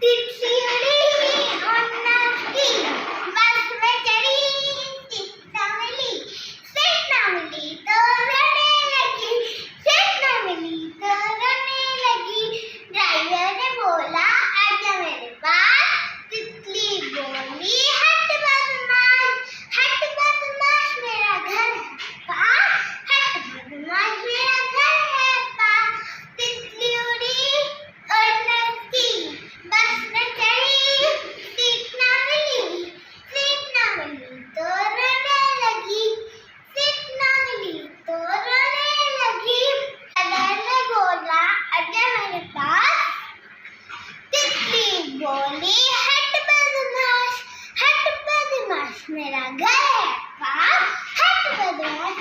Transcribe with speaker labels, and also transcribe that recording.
Speaker 1: तितली उड़ी और नाचती, बस में चढ़ी, सीट ना मिली तो रोने लगी, सीट ना मिली तो रोने लगी। ड्राइवर ने बोला आजा मेरे पास, तितली बोली हट बदमाश मेरा घर है पास, हट बदमाश मेरा घर है पास। तितली उड़ी और नाचती, बस में चढ़ी, सीट ना मिली तो रोने लगी, सीट ना मिली तो रोने लगी। ड्राइवर ने बोला आजा मेरे पास, तितली बोली हट बदमाश मेरा घर है पास, हट बदमाश